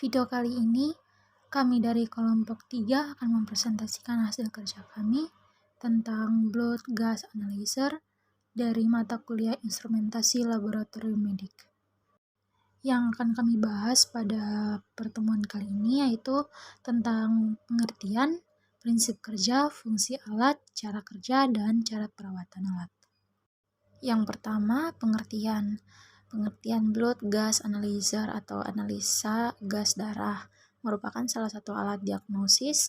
Video kali ini, kami dari kelompok 3 akan mempresentasikan hasil kerja kami tentang blood gas analyzer dari mata kuliah instrumentasi laboratorium medik. Yang akan kami bahas pada pertemuan kali ini yaitu tentang pengertian, prinsip kerja, fungsi alat, cara kerja, dan cara perawatan alat. Yang pertama, pengertian. Pengertian blood gas analyzer atau analisa gas darah merupakan salah satu alat diagnosis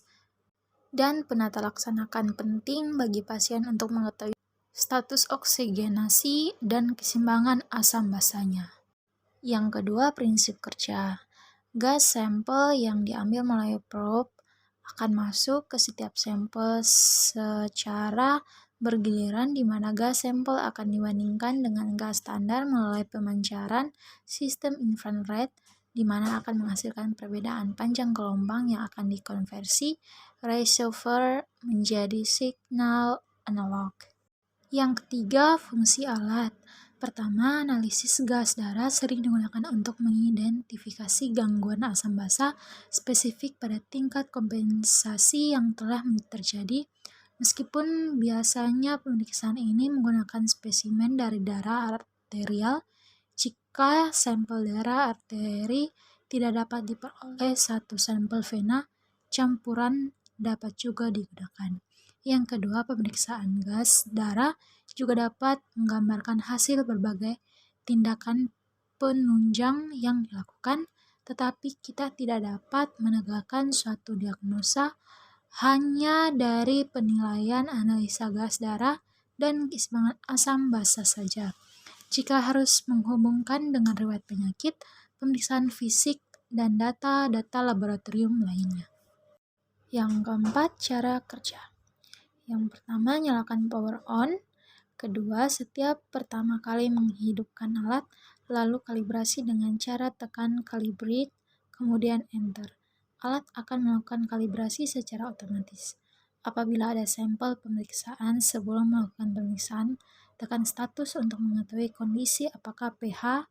dan penata laksanakan penting bagi pasien untuk mengetahui status oksigenasi dan keseimbangan asam basanya. Yang kedua, prinsip kerja. Gas sampel yang diambil melalui probe akan masuk ke setiap sampel secara bergiliran, di mana gas sampel akan dibandingkan dengan gas standar melalui pemancaran sistem infrared, di mana akan menghasilkan perbedaan panjang gelombang yang akan dikonversi receiver menjadi signal analog. Yang ketiga, fungsi alat. Pertama, analisis gas darah sering digunakan untuk mengidentifikasi gangguan asam basa spesifik pada tingkat kompensasi yang telah terjadi. Meskipun biasanya pemeriksaan ini menggunakan spesimen dari darah arterial, jika sampel darah arteri tidak dapat diperoleh satu sampel vena, campuran dapat juga digunakan. Yang kedua, pemeriksaan gas darah juga dapat menggambarkan hasil berbagai tindakan penunjang yang dilakukan, tetapi kita tidak dapat menegakkan suatu diagnosa hanya dari penilaian analisa gas darah dan keseimbangan asam basa saja. Jika harus menghubungkan dengan riwayat penyakit, pemeriksaan fisik, dan data-data laboratorium lainnya. Yang keempat, cara kerja. Yang pertama, nyalakan power on. Kedua, setiap pertama kali menghidupkan alat, lalu kalibrasi dengan cara tekan calibrate, kemudian enter. Alat akan melakukan kalibrasi secara otomatis. Apabila ada sampel pemeriksaan sebelum melakukan pemeriksaan, tekan status untuk mengetahui kondisi apakah pH,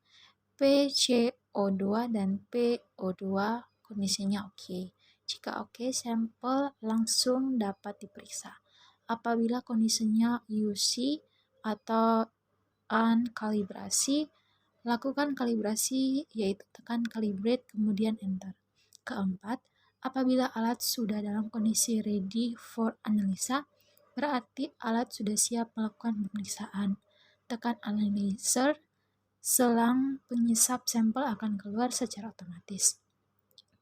PCO2, dan PO2 kondisinya oke. Jika oke, sampel langsung dapat diperiksa. Apabila kondisinya UC atau unkalibrasi, lakukan kalibrasi yaitu tekan calibrate kemudian enter. Keempat, apabila alat sudah dalam kondisi ready for analisa, berarti alat sudah siap melakukan pemeriksaan. Tekan analyzer, selang penyisap sampel akan keluar secara otomatis.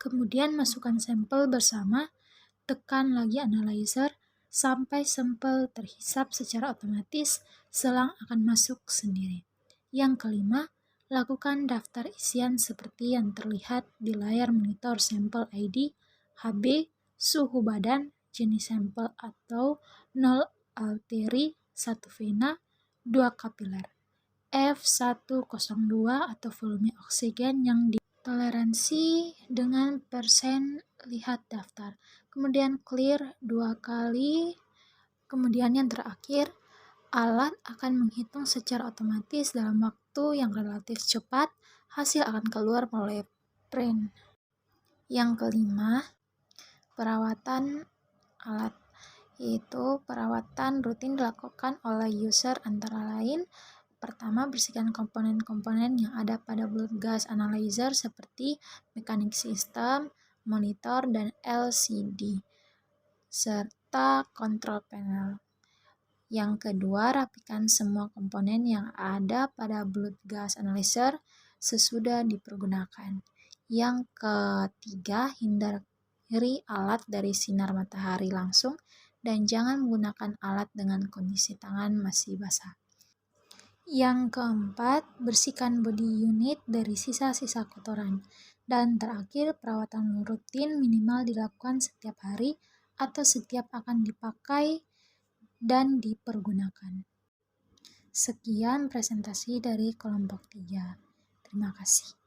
Kemudian masukkan sampel bersama, tekan lagi analyzer, sampai sampel terhisap secara otomatis, selang akan masuk sendiri. Yang kelima, lakukan daftar isian seperti yang terlihat di layar monitor sampel ID, HB, suhu badan, jenis sampel atau 0 arteri, 1 vena, 2 kapiler, F102 atau volume oksigen yang ditoleransi dengan persen, lihat daftar. Kemudian clear 2 kali. Kemudian yang terakhir, alat akan menghitung secara otomatis dalam waktu yang relatif cepat. Hasil akan keluar melalui print. Yang kelima, perawatan alat, yaitu perawatan rutin dilakukan oleh user antara lain. Pertama, bersihkan komponen-komponen yang ada pada blood gas analyzer seperti mechanic system, monitor, dan LCD, serta control panel. Yang kedua, rapikan semua komponen yang ada pada blood gas analyzer sesudah dipergunakan. Yang ketiga, hindari alat dari sinar matahari langsung dan jangan menggunakan alat dengan kondisi tangan masih basah. Yang keempat, bersihkan body unit dari sisa-sisa kotoran. Dan terakhir, perawatan rutin minimal dilakukan setiap hari atau setiap akan dipakai dan dipergunakan. Sekian presentasi dari kelompok 3. Terima kasih.